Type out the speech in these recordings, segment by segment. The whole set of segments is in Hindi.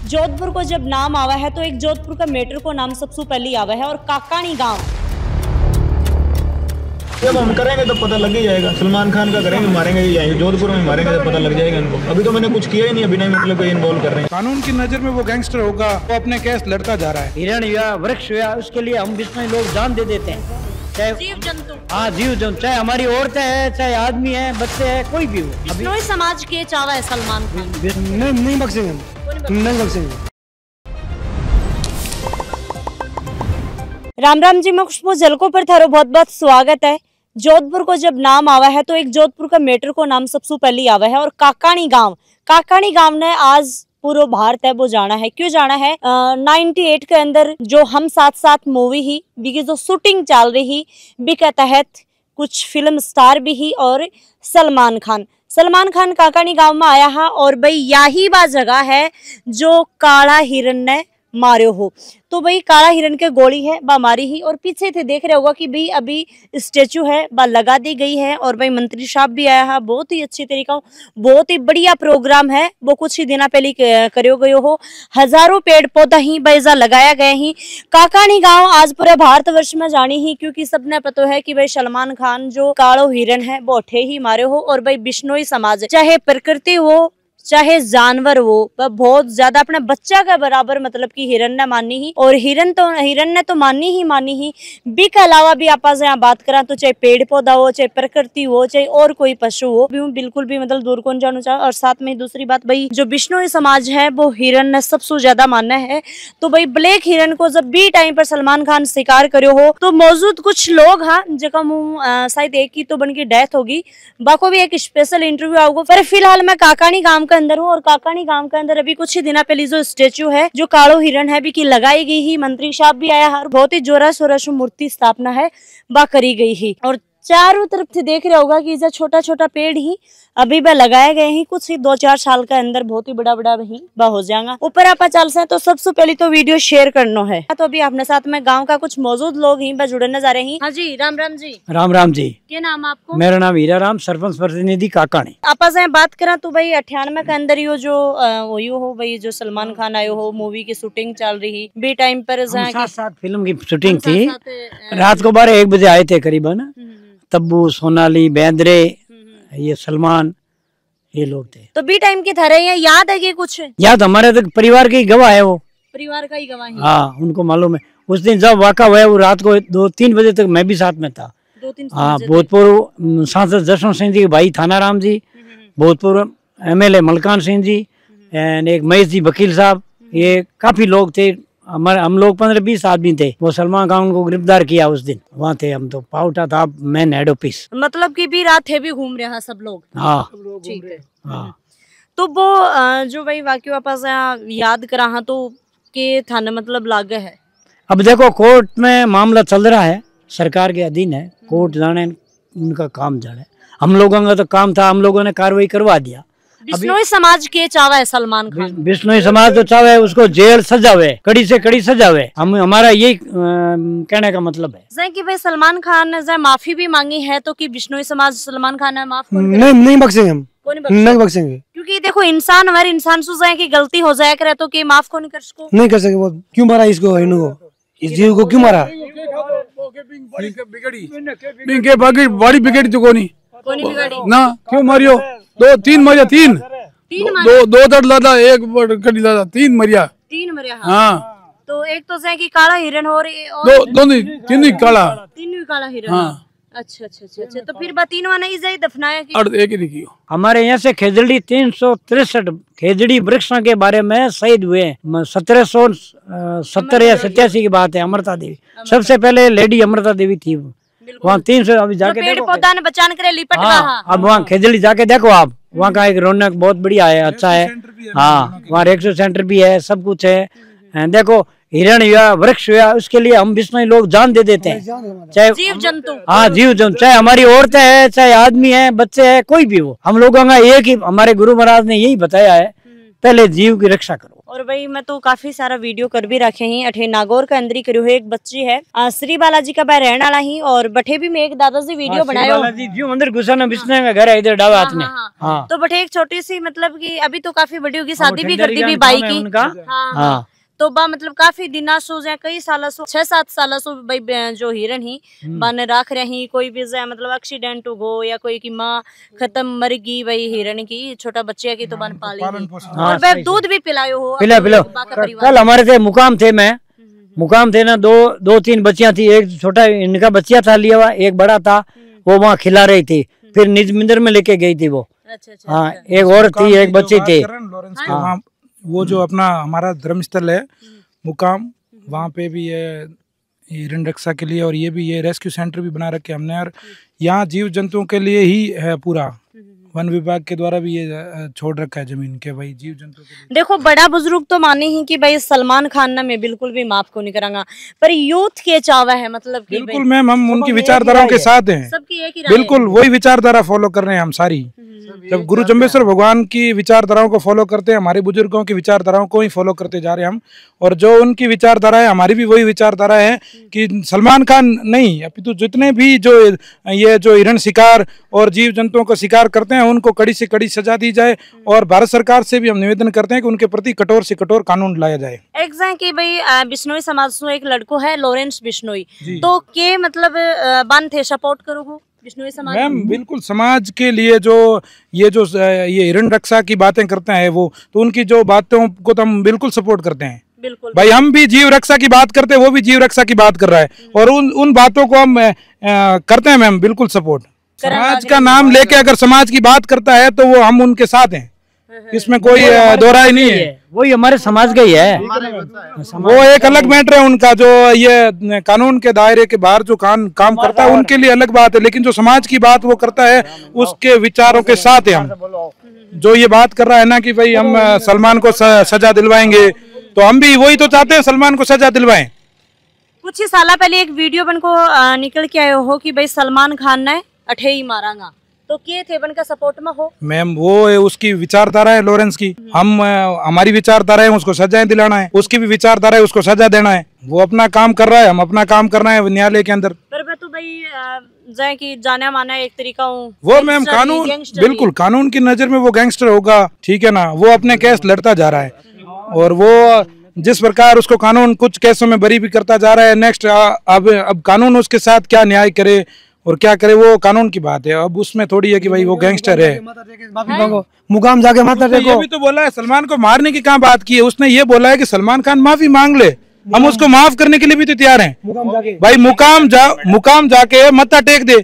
जोधपुर को जब नाम आवा है तो एक जोधपुर का मेट्रो को नाम सबसे पहले आवा है और काकानी गांव। जब हम करेंगे तो पता लग ही जाएगा। सलमान खान का करेंगे, मारेंगे ही जाएंगे। जोधपुर में मारेंगे तो पता लग जाएगा इनको। अभी तो मैंने कुछ किया ही नहीं, अभी नहीं मतलब कोई इन्वॉल्व कर रहे हैं। कानून की नजर में वो गैंगस्टर होगा, वो अपने केस लड़ता जा रहा है। हिरण या वृक्ष या उसके लिए हम बिस्मिल्लाह लोग जान दे देते हैं, चाहे जीव जंतु। हाँ जीव जंतु, चाहे हमारी औरतें हैं, चाहे आदमी है, बच्चे हैं, कोई भी हो। बिश्नोई समाज के चावा है सलमान खान। नहीं बख्शेंगे, नहीं बख्शेंगे। राम राम जी, मैं खुशबू जलको पर थारो बहुत बहुत स्वागत है। जोधपुर को जब नाम आवा है तो एक जोधपुर का मेट्रो को नाम सबसे पहले आवा है और काकानी गांव ने आज पूरा भारत है वो जाना है। क्यों जाना है? 98 के अंदर जो हम साथ साथ मूवी ही बिकी जो शूटिंग चल रही बी के तहत कुछ फिल्म स्टार भी ही और सलमान खान काकानी गांव में आया है। और भाई यही बा जगह है जो काला हिरन ने मारे हो। तो भाई काला हिरन के गोली है बा मारी ही। और पीछे थे देख रहे होगा कि भाई अभी स्टेचू है बा लगा दी गई है और भाई मंत्री साहब भी आया है। बहुत ही अच्छी तरीका, बहुत ही बढ़िया प्रोग्राम है वो कुछ ही दिन पहले करो गयो हो। हजारों पेड़ पौधा ही बैजा लगाया गए ही। काकानी गांव आज पूरे भारतवर्ष में जानी ही, क्योंकि सबने पता है कि भाई सलमान खान जो कालो हिरन है वो अठे ही मारे हो। और भाई बिश्नोई समाज चाहे प्रकृति हो चाहे जानवर वो बहुत ज्यादा अपने बच्चा के बराबर मतलब कि हिरन ने मानी ही। और हिरन ने तो मानी ही बी के अलावा भी आप यहाँ बात करा तो चाहे पेड़ पौधा हो, चाहे प्रकृति हो, चाहे और कोई पशु हो, बिल्कुल भी मतलब दूर कौन जाना चाहे। और साथ में दूसरी बात भाई जो बिश्नोई समाज है वो हिरन ने सबसे ज्यादा माना है। तो भाई ब्लैक हिरन को जब बी टाइम पर सलमान खान शिकार करो हो तो मौजूद कुछ लोग हाँ जगह मुँह शायद एक ही तो बन की डेथ होगी, बाको भी एक स्पेशल इंटरव्यू आओगे। पर फिलहाल मैं काकानी गांव अंदर हूँ और काकानी गांव के अंदर अभी कुछ ही दिन पहले जो स्टेचू है जो कालो हिरन है भी की लगाई गई ही। मंत्री साहब भी आया है, बहुत ही जोरा शोरा से मूर्ति स्थापना है बा करी गई ही। और चारों तरफ से देख रहे होगा कि छोटा छोटा पेड़ ही अभी वह लगाए गए हैं। कुछ ही 2-4 साल के अंदर बहुत ही बड़ा वही बा हो जाएगा। ऊपर आप चल से तो सबसे पहले तो वीडियो शेयर करना है। तो अभी अपने साथ में गांव का कुछ मौजूद लोग ही बस जुड़ने जा रहे हैं। हाँ जी, राम राम जी। राम राम जी। क्या नाम आपको? मेरा नाम हीरा राम, सरपंच प्रतिनिधि काकानी। आपस में बात करा तो भाई 98 के अंदर यो जो हो भाई जो सलमान खान आयो हो, मूवी की शूटिंग चल रही बी टाइम पर साथ फिल्म की शूटिंग थी। रात को 12-1 बजे आए थे करीबन। तब्बू, सोनाली, बेंद्रे, ये सलमान, ये लोग थे। तो बी टाइम की तरह है, याद है कि कुछ? याद हमारे तो परिवार के गवाह है, वो परिवार का ही गवाह है। हाँ, उनको मालूम है। उस दिन जब वाक़ा हुआ वो रात को 2-3 बजे तक मैं भी साथ में था। 2-3 हाँ, भूतपूर्व सांसद जसवंत सिंह जी के भाई थानाराम जी, भूतपूर्व MLA मलकान सिंह जी एंड एक महेश जी वकील साहब, ये काफी लोग थे। हम लोग 15-20 आदमी थे। वो सलमान खान को गिरफ्तार किया उस दिन, वहाँ थे हम। तो पाउटा था मेन हेड ऑफिस, मतलब कि भी रात है भी घूम रहे हैं सब लोग। हाँ ठीक है। हाँ। तो वो जो भाई वाकई वापस याद करा तो के थाने मतलब लागे है। अब देखो कोर्ट में मामला चल रहा है, सरकार के अधीन है, कोर्ट जाने उनका काम जाने। हम लोगों का तो काम था, हम लोगों ने कार्रवाई करवा दिया। बिश्नोई समाज के चावा है सलमान खान। बिश्नोई समाज तो चाहे उसको जेल सजावे, कड़ी से कड़ी सजावे। हम हमारा यही कहने का मतलब है कि भाई सलमान खान ने माफी भी मांगी है तो कि बिश्नोई समाज सलमान खान है माफ नहीं बख्शेंगे, हम नहीं बख्शेंगे। क्योंकि देखो इंसान हमारे इंसान से की गलती हो जाए करे तो कि माफ को नहीं कर सके। वो क्यों मारा इसको, हिरणों को, इस जीव को क्यों मारा? बॉडी बिगड़ी तो कोनी ना, क्यों मारियो? 2-3 मरिया, 3 दो दर्द लादा, एक कड़ी लादा, 3 मरिया। हाँ। तो एक तो कि काला हिरन हो रही, तीन ही काला हिरन। हाँ। अच्छा। तो फिर 3 नहीं जाए दफनाया की एक ही नहीं किया। हमारे यहाँ से खेजड़ी 363 खेजड़ी वृक्षों के बारे में शहीद हुए। 1770 या 87 की बात है। अमृता देवी सबसे पहले लेडी अमृता देवी थी वहाँ। 300 अभी जाके देखो, पौधा ने बचान करे लिपट हाँ, अब वहाँ खेजड़ी जाके देखो आप, वहाँ का एक रौनक बहुत बढ़िया है, अच्छा है। हाँ, वहाँ रेक्सो सेंटर भी है, सब कुछ है। देखो हिरण या वृक्ष या उसके लिए हम बिश्नोई लोग जान दे देते हैं, चाहे जीव जंतु। हाँ, जीव जंतु, चाहे हमारी औरतें हैं, चाहे आदमी है, बच्चे हैं, कोई भी हो। हम लोगों का एक ही, हमारे गुरु महाराज ने यही बताया है, पहले जीव की रक्षा करो। और भाई मैं तो काफी सारा वीडियो कर भी रखे ही अठे नागौर का अंदर ही करो है। एक बच्ची है श्री बालाजी का बह रहने वाला ही और बठे भी मैं एक दादाजी वीडियो बनायो जो अंदर घुसा ना बिस्ने का घर है इधर डावा हाथ में। हाँ। तो बठे एक छोटी सी मतलब कि अभी तो काफी बड़ी होगी, शादी भी कर दी भी बाई की। हाँ। तो बा मतलब काफी दिना सो जाए कई साल सो 6-7 साल सो भाई जो हिरन ही बाने राख रही कोई भी जाए मतलब एक्सीडेंट हो या कोई की माँ खत्म मर गई भाई हिरन की छोटा बच्चे की तो बन पाली और भाई दूध भी पिलायो हो। पिला कल हमारे थे मुकाम थे मैं मुकाम थे ना दो तीन बच्चियां थी। एक छोटा इनका बच्चा था लिया हुआ, एक बड़ा था वो वहाँ खिला रही थी, फिर निज मंदिर में लेके गई थी वो। हाँ एक और थी एक बच्ची थी। वो जो अपना हमारा धर्मस्थल है मुकाम वहाँ पे भी है हिरण रक्षा के लिए और ये भी ये रेस्क्यू सेंटर भी बना रखे हमने। और यहाँ जीव जंतुओं के लिए ही है पूरा, वन विभाग के द्वारा भी ये छोड़ रखा है जमीन के भाई जीव जंतु के लिए। देखो बड़ा बुजुर्ग तो माने ही कि भाई सलमान खान ना मैं बिल्कुल भी माफ को नहीं करांगा, पर यूथ के चावा है मतलब कि बिल्कुल मैम हम उनकी विचारधाराओं के साथ हैं, सबकी एक ही राय बिल्कुल वही विचारधारा फॉलो कर रहे हैं हम सारी। जब गुरु जम्बेश्वर भगवान की विचारधाराओं को फॉलो करते हैं, हमारे बुजुर्गों की विचारधाराओं को ही फॉलो करते जा रहे हैं हम। और जो उनकी विचारधारा है हमारी भी वही विचारधारा है कि सलमान खान नहीं अपितु जितने भी जो ये जो हिरण शिकार और जीव जंतुओं का शिकार करते हैं उनको कड़ी से कड़ी सजा दी जाए। और भारत सरकार से भी हम निवेदन करते हैं कि उनके प्रति कठोर से कठोर कानून लाया जाए। कि भाई बिश्नोई समाज से एक लड़को है लॉरेंस बिश्नोई, तो के मतलब बन थे सपोर्ट करोगे बिश्नोई समाज? मैम बिल्कुल समाज के लिए जो ये हिरण रक्षा की बातें करते हैं वो तो उनकी जो बातों को तो हम बिल्कुल सपोर्ट करते हैं। बिल्कुल भाई हम भी जीव रक्षा की बात करते हैं, वो भी जीव रक्षा की बात कर रहा है और उन बातों को हम करते हैं मैम बिल्कुल सपोर्ट। समाज का नाम लेके अगर समाज की बात करता है तो वो हम उनके साथ हैं, इसमें कोई दो राय नहीं है। वही हमारे समाज का ही है, वो एक अलग मैटर है उनका जो ये कानून के दायरे के बाहर जो काम करता है उनके लिए अलग बात है, लेकिन जो समाज की बात वो करता है उसके विचारों के साथ है हम। जो ये बात कर रहा है ना कि भाई हम सलमान को सजा दिलवाएंगे, तो हम भी वही तो चाहते हैं सलमान को सजा दिलवाएं। कुछ ही साल पहले एक वीडियो बन को निकल के आए हो कि भाई सलमान खान ने अठे ही मारांगा, तो के थे बन का सपोर्ट में हो? मैम वो उसकी विचारधारा है लॉरेंस की, हम हमारी विचारधारा है उसको सजाएं दिलाना है, उसकी भी विचारधारा है उसको सजा देना है। वो अपना काम कर रहा है, हम अपना काम करना है न्यायालय के अंदर। पर मैं तो भाई जाए कि जाने माना एक तरीका हूँ वो मैम कानून बिल्कुल कानून की नजर में वो गैंगस्टर होगा, ठीक है ना। वो अपने केस लड़ता जा रहा है और वो जिस प्रकार उसको कानून कुछ केसों में बरी भी करता जा रहा है, नेक्स्ट अब कानून उसके साथ क्या न्याय करे और क्या करे वो कानून की बात है। अब उसमें थोड़ी है कि भाई वो गैंगस्टर है। मुकाम जाके माता टेको। ये भी तो बोला है सलमान को मारने की कहाँ बात की है, उसने ये बोला है कि सलमान खान माफी मांग ले, हम उसको माफ करने के लिए भी तो तैयार हैं। भाई मुकाम जाके माथा टेक दे,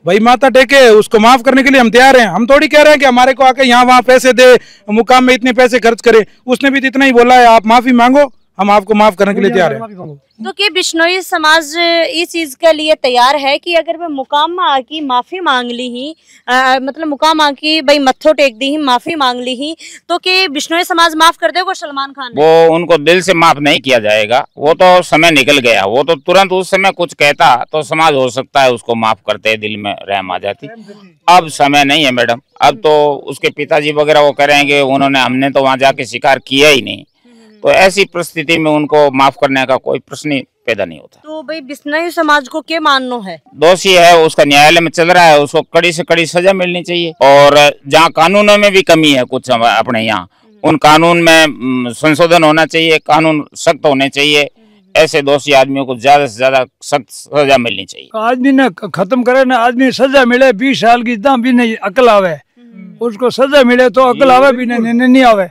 भाई माथा टेके उसको माफ करने के लिए हम तैयार हैं। हम थोड़ी कह रहे हैं कि हमारे को आके यहाँ वहाँ पैसे दे, मुकाम में इतने पैसे खर्च करे। उसने भी तो इतना ही बोला है आप माफी मांगो, हम आपको माफ करने के लिए तैयार हैं। तो क्या बिश्नोई समाज इस चीज के लिए तैयार है कि अगर वे मुकाम में आके माफी मांग ली ही मतलब मुकाम आके भाई मत्थो टेक दी ही माफी मांग ली ही, तो क्या बिश्नोई समाज माफ कर देगा सलमान खान? वो उनको दिल से माफ नहीं किया जाएगा, वो तो समय निकल गया। वो तो तुरंत उस समय कुछ कहता तो समाज हो सकता है उसको माफ करते, दिल में रहम आ जाती। अब समय नहीं है मैडम, अब तो उसके पिताजी वगैरह वो करेंगे, उन्होंने हमने तो वहाँ जाके शिकार किया ही नहीं, तो ऐसी परिस्थिति में उनको माफ करने का कोई प्रश्न ही पैदा नहीं होता। तो भाई बिश्नोई समाज को क्या मानना है? दोषी है उसका न्यायालय में चल रहा है, उसको कड़ी से कड़ी सजा मिलनी चाहिए। और जहाँ कानूनों में भी कमी है कुछ अपने यहाँ, उन कानून में संशोधन होना चाहिए, कानून सख्त होने चाहिए। ऐसे दोषी आदमियों को ज्यादा से ज्यादा सख्त सजा मिलनी चाहिए। आदमी ने खत्म करे ना, आदमी सजा मिले 20 साल की इतना भी नहीं अकल आवे, उसको सजा मिले तो अकल आवे भी नहीं आवे।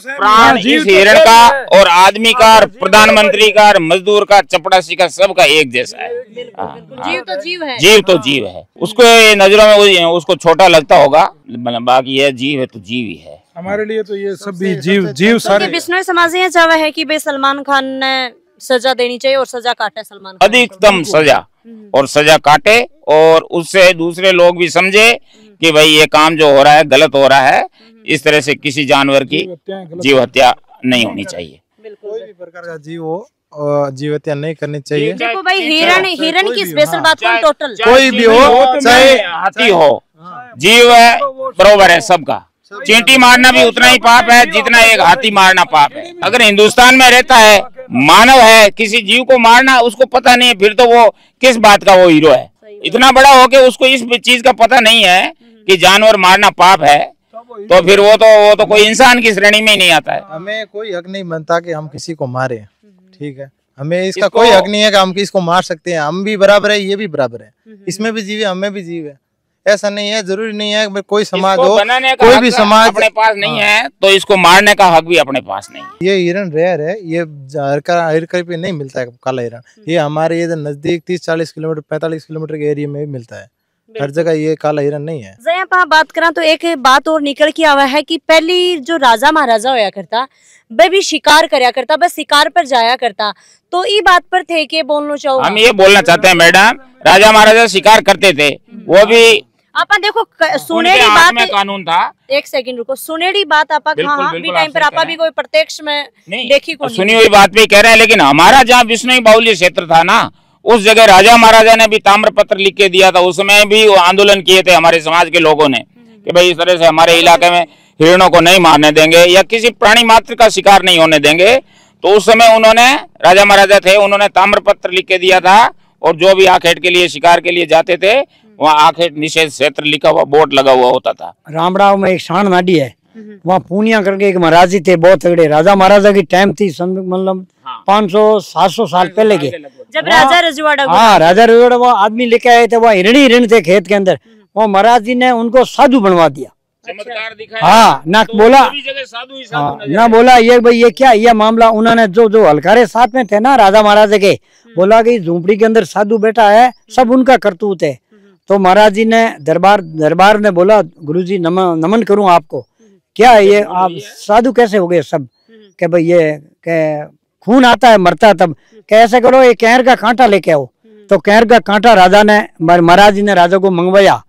प्राण इस हिरण का और आदमी का और प्रधानमंत्री का और मजदूर का चपड़ासी का सबका एक जैसा है। जीव तो जीव है, जीव तो जीव है। उसको नजरों में उसको छोटा लगता होगा, बाकी ये जीव है तो जीव ही है। हमारे लिए तो ये सब भी जीव सारे। बिश्नोई समाज ये चावा है कि भाई सलमान खान ने सजा देनी चाहिए और सजा काटे सलमान खान, अधिकतम सजा और सजा काटे, और उससे दूसरे लोग भी समझे कि भाई ये काम जो हो रहा है गलत हो रहा है। इस तरह से किसी जानवर की जीव हत्या नहीं होनी चाहिए, कोई भी प्रकार का जीव हो जीव हत्या नहीं करनी चाहिए। देखो भाई हिरण की स्पेशल बात करो, टोटल कोई भी हो, चाहे हाथी हो, जीव है बरोबर है सबका, चींटी मारना भी उतना ही पाप है जितना एक हाथी मारना पाप है। अगर हिंदुस्तान में रहता है, मानव है, किसी जीव को मारना उसको पता नहीं है, फिर तो वो किस बात का वो हीरो है। इतना बड़ा हो के उसको इस चीज का पता नहीं है कि जानवर मारना पाप है, तो फिर वो तो कोई इंसान की श्रेणी में ही नहीं आता है। हमें कोई हक नहीं बनता कि हम किसी को मारे, ठीक है। हमें इसका कोई हक नहीं है कि हम किसको मार सकते हैं। हम भी बराबर है, ये भी बराबर है, इसमें भी जीव है, हमें भी जीव है। ऐसा नहीं है, जरूरी नहीं है कि कोई समाज हो, कोई भी समाज अपने पास नहीं है तो इसको मारने का हक भी अपने पास नहीं है। ये हिरन रेयर है, ये हर कहीं पे नहीं मिलता है काला हिरन। ये हमारे इधर नजदीक 30-40 किलोमीटर 45 किलोमीटर के एरिया में भी मिलता है, हर जगह ये काला हिरन नहीं है। जब आप बात करें तो एक बात और निकल के आवा है कि पहली जो राजा महाराजा होया करता वह भी शिकार करया करता, बस शिकार पर जाया करता, तो ये बात पर थे कि बोलना चाहो। हम ये बोलना चाहते हैं मैडम, राजा महाराजा शिकार करते थे, वो भी आपा देखो सुनेड़ी बात में कानून था। एक सेकंड रुको, सुनेड़ी बात आपा हाँ भी टाइम पर आपा भी कोई प्रत्यक्ष में देखी को सुनी हुई बात भी कह रहे हैं, लेकिन हमारा जहाँ विष्णु बाहुल्य क्षेत्र था ना, उस जगह राजा महाराजा ने भी ताम्र पत्र लिख के दिया था। उसमें भी आंदोलन किए थे हमारे समाज के लोगों ने कि भाई इस तरह से हमारे इलाके में हिरणों को नहीं मारने देंगे या किसी प्राणी मात्र का शिकार नहीं होने देंगे। तो उस समय उन्होंने, राजा महाराजा थे, उन्होंने ताम्र पत्र लिख के दिया था, और जो भी आखेट के लिए शिकार के लिए जाते थे वहाँ आखेट निषेध क्षेत्र लिखा हुआ बोर्ड लगा हुआ होता था। रामड़ाव में एक शान नाडी है, वहाँ पूनिया करके एक महाराज जी थे बहुत तगड़े, राजा महाराजा की टाइम थी, मतलब 500-700 साल पहले के, जब राजा रजवाड़ा। हाँ, राजा रजवाड़ा वो आदमी लेके आए थे, वो हिरण थे खेत के अंदर, वो महाराज जी ने उनको साधु बनवा दिया। चमत्कार दिखाया। हाँ, ना तो बोला साधु ही हाँ, ना बोला ये भाई ये क्या ये मामला, उन्होंने जो हलकारे साथ में थे ना राजा महाराजा के, बोला कि झोंपड़ी के अंदर साधु बैठा है, सब उनका करतूत है। तो महाराज जी ने दरबार ने बोला, गुरुजी नमन करूं आपको, क्या ये आप साधु कैसे हो गए सब? के भाई ये खून आता है मरता है तब, कैसे करो ये कहर का कांटा लेके आओ। तो कहर का कांटा राजा ने, महाराज जी ने राजा को मंगवाया,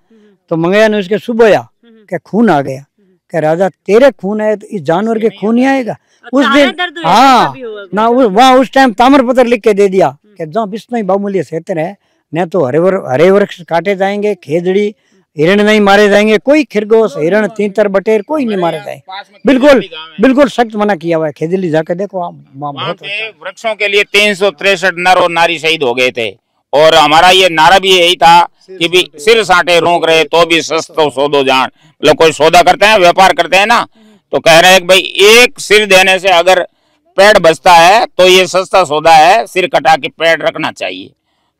तो मंगवाया ने उसके सुबह क्या खून आ गया। क्या राजा तेरे खून है तो इस जानवर के खून नहीं आएगा? उस दिन हाँ ना, वहाँ उस टाइम ताम्र पत्र लिख के दे दिया कि जहाँ विष्णु बाहुल्य क्षेत्र है न तो हरे वृक्ष काटे जाएंगे, खेजड़ी हिरण नहीं मारे जाएंगे, कोई खरगोश हिरण तीतर बटेर कोई नहीं मारे जाएंगे। बिल्कुल सख्त मना किया हुआ है। खेजड़ी जाके देखो आप, बहुत वृक्षों के लिए 363 नर और नारी शहीद हो गए थे, और हमारा ये नारा भी यही था कि भी सिर साटे रोक रहे तो भी सस्तो सौदो जान। मतलब कोई सौदा करते हैं, व्यापार करते हैं ना, तो कह रहे हैं कि भाई एक सिर देने से अगर पेड़ बचता है तो ये सस्ता सौदा है, सिर कटा के पेड़ रखना चाहिए।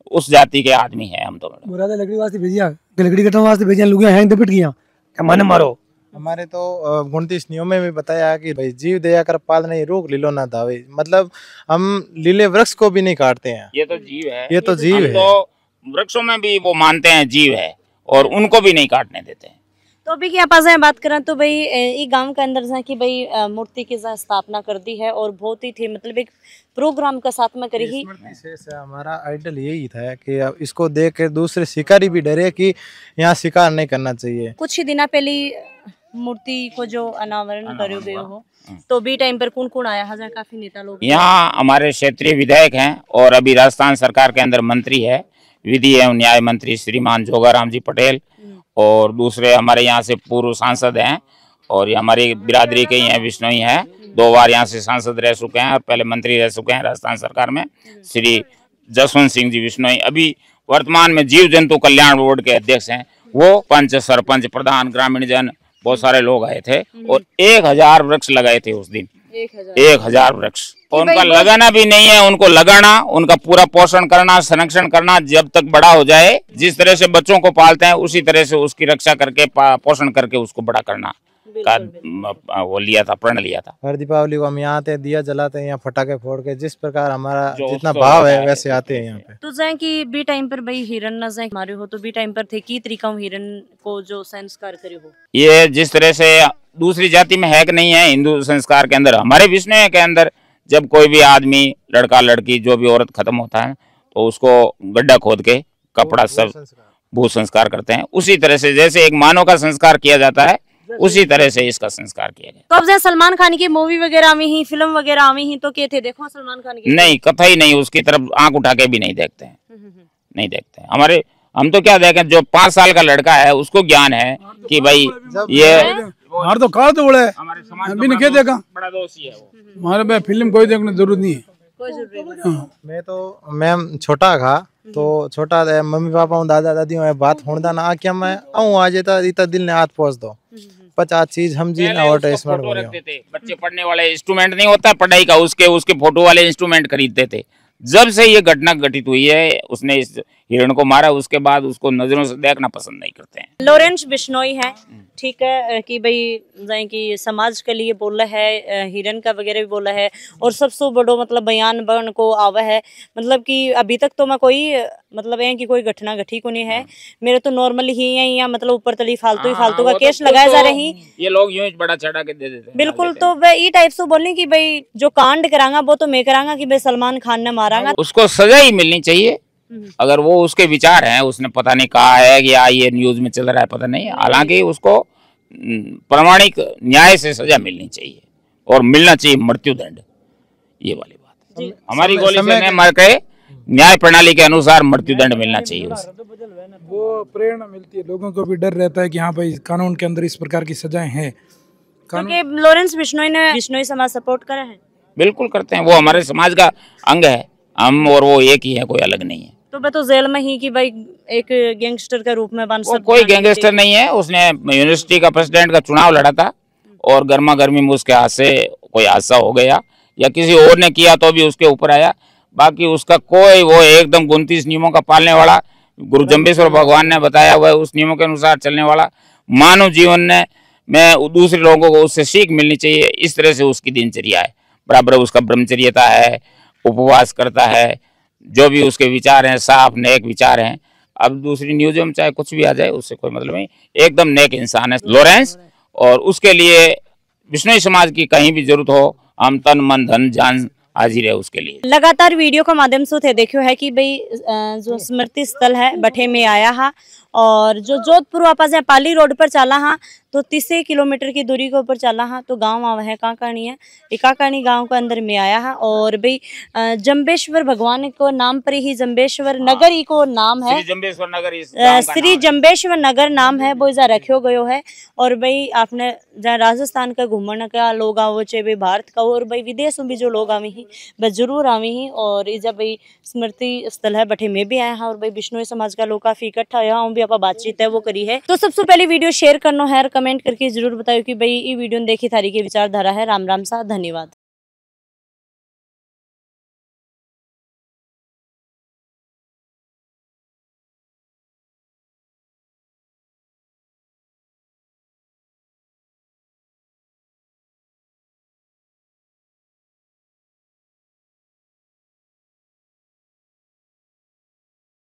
उस जाति के आदमी है हम तो। लकड़ी वास्ते भेजिया, लकड़ी कटने वास्ते भेजिया, लुगियां हैंग दबिट गया क्या माने मारो। हमारे तो 29 नियम में भी बताया कि भाई जीव दया कर पाल नहीं रोक लीलो ना दावे। मतलब हम लीले वृक्ष को भी नहीं काटते हैं, ये तो जीव है, ये तो जीव है। तो वृक्षों में भी वो मानते हैं जीव है, और उनको भी नहीं काटने देते हैं। तो अभी की आपस में बात करें तो भाई ये गांव के अंदर से कि भाई मूर्ति की स्थापना कर दी है, और बहुत ही थी मतलब एक प्रोग्राम का साथ में करी ही। हमारा आइडल यही था कि इसको देख के दूसरे शिकारी भी डरे कि यहाँ शिकार नहीं करना चाहिए। कुछ ही दिन पहले मूर्ति को जो अनावरण करे हुए हो, तो भी टाइम पर कौन कौन आया? हजार काफी नेता लोग यहाँ हमारे क्षेत्रीय विधायक हैं, और अभी राजस्थान सरकार के अंदर मंत्री है, विधि एवं न्याय मंत्री श्रीमान जोगाराम जी पटेल, और दूसरे हमारे यहाँ से पूर्व सांसद हैं, और ये हमारी बिरादरी के ही हैं, विष्णोई हैं, 2 बार यहाँ से सांसद रह चुके हैं और पहले मंत्री रह चुके हैं राजस्थान सरकार में, श्री जसवंत सिंह जी विष्णोई। अभी वर्तमान में जीव जंतु कल्याण बोर्ड के अध्यक्ष हैं। वो पंच, सरपंच, प्रधान, ग्रामीण जन बहुत सारे लोग आए थे, और 1000 वृक्ष लगाए थे उस दिन, 1000 वृक्ष। और उनका लगाना भी नहीं है, उनको लगाना, उनका पूरा पोषण करना, संरक्षण करना, जब तक बड़ा हो जाए, जिस तरह से बच्चों को पालते हैं उसी तरह से उसकी रक्षा करके पोषण करके उसको बड़ा करना का वो लिया था, प्रण लिया था। हर दीपावली को हम यहाँ आते हैं, दिया जलाते हैं, यहाँ पटाखे फोड़ के, जिस प्रकार हमारा जितना भाव है वैसे आते हैं यहाँ पे। तो जाए कि बी टाइम पर भाई हिरन न जाए मारे हो, तो बी टाइम पर थे की तरीका हिरन को जो संस्कार करे हो? ये जिस तरह से दूसरी जाति में है कि नहीं है, हिंदू संस्कार के अंदर, हमारे विष्णु के अंदर जब कोई भी आदमी, लड़का लड़की, जो भी औरत खत्म होता है तो उसको गड्ढा खोद के कपड़ा सब भू संस्कार करते हैं। उसी तरह से जैसे एक मानव का संस्कार किया जाता है, उसी तरह से इसका संस्कार किया गया। तो अब जैसे सलमान खान की मूवी वगैरह में ही, फिल्म वगैरह में ही, तो क्या थे देखो सलमान खान की? नहीं, कतई नहीं, उसकी तरफ आंख उठा के भी नहीं देखते हैं, नहीं देखते हैं। हम तो क्या देखें, जो 5 साल का लड़का है उसको ज्ञान है कि भाई ये हमारे तो काल तो बोले हमारे समाज अभी नहीं देगा बड़ा दोषी है वो। हमारे पे फिल्म कोई देखने की जरूरत नहीं है। कोई जरूरी नहीं। हाँ। मैं तो मैम छोटा था तो छोटा था, मम्मी पापा हूँ दादा दादी हूँ बात होता ना क्या मैं आऊँ आ जाता इतना दिल ने हाथ पहुँच दो 50 चीज हम जी ना और पहले उसको स्मार्ट फोटो रखते थे, बच्चे पढ़ने वाले इंस्ट्रूमेंट नहीं होता पढ़ाई का, उसके फोटो वाले इंस्ट्रूमेंट खरीदते थे। जब से ये घटना घटित हुई है उसने इस हिरण को मारा, उसके बाद उसको नजरों से देखना पसंद नहीं करते हैं। लॉरेंस बिश्नोई है, ठीक है, कि भाई जाए कि समाज के लिए बोला है, हिरन का वगैरह भी बोला है और सबसे बड़ो मतलब बयान बन को आवा है। मतलब कि अभी तक तो मैं कोई मतलब है कि कोई घटना घटी को नहीं है, मेरे तो नॉर्मली ही है या मतलब ऊपर तली फालतू का केस लगाया जा रही। ये लोग यूं ही बड़ा चढ़ा के दे देते हैं। बिल्कुल, तो वह ये टाइप से बोलने की भाई जो कांड करांगा वो तो मैं करांगा कि भाई सलमान खान ने मारांगा। उसको सजा ही मिलनी चाहिए। अगर वो उसके विचार हैं, उसने पता नहीं कहा है कि ये न्यूज में चल रहा है पता नहीं, हालांकि उसको प्रामाणिक न्याय से सजा मिलनी चाहिए और मिलना चाहिए मृत्यु दंड। ये वाली बात हमारी गोली से मर के न्याय प्रणाली के अनुसार मृत्यु दंड मिलना चाहिए उसे। वो प्रेरणा मिलती है, लोगों को भी डर रहता है कि हाँ भाई कानून के अंदर इस प्रकार की सजाएं हैं। क्योंकि लॉरेंस बिश्नोई ने बिश्नोई समाज सपोर्ट करा है। बिल्कुल करते हैं, वो हमारे समाज का अंग है, हम और वो एक ही है, कोई अलग नहीं है। तो मैं तो जेल में ही कि भाई एक गैंगस्टर के रूप में बन वो कोई गैंगस्टर नहीं है, उसने यूनिवर्सिटी का प्रेसिडेंट का चुनाव लड़ा था और गर्मा गर्मी में उसके हाथ से कोई हादसा हो गया या किसी और ने किया तो भी उसके ऊपर आया। बाकी उसका कोई, वो एकदम 29 नियमों का पालने वाला, गुरु जम्बेश्वर भगवान ने बताया हुआ उस नियमों के अनुसार चलने वाला मानव जीवन में दूसरे लोगों को उससे सीख मिलनी चाहिए। इस तरह से उसकी दिनचर्या है, बराबर उसका ब्रह्मचर्यता है, उपवास करता है, जो भी उसके विचार हैं साफ नेक विचार हैं। अब दूसरी न्यूज़ों में चाहे कुछ भी आ जाए उससे कोई मतलब नहीं, एकदम नेक इंसान है लॉरेंस। और उसके लिए बिश्नोई समाज की कहीं भी जरूरत हो, हम तन मन धन जान हाजिर है उसके लिए। लगातार वीडियो के माध्यम से थे देखियो है कि भाई जो स्मृति स्थल है बठे में आया हा और जो जोधपुर वापस है पाली रोड पर चला हा तो 30 किलोमीटर की दूरी के ऊपर चला हा तो गांव आवा है काकानी है, काकानी गांव के अंदर में आया हा। और भाई जम्बेश्वर भगवान को नाम पर ही जम्बेश्वर नगर ही को नाम है, श्री जम्बेश्वर नगर नाम है वो इजा रखो गयो है। और भाई आपने जहाँ राजस्थान का घूमने का लोग आओ चाहे भाई भारत का और भाई विदेश में भी जो लोग आवे ही बस जरूर आवे ही। और इजा भाई स्मृति स्थल है बठे में भी आया है और भाई बिश्नोई समाज का लोग काफी इकट्ठा हुआ भी आप बातचीत है वो करी है। तो सबसे पहले वीडियो शेयर करना है, कमेंट करके जरूर बताओ कि भाई ये वीडियो देखी थारी की विचारधारा है। राम राम सा, धन्यवाद।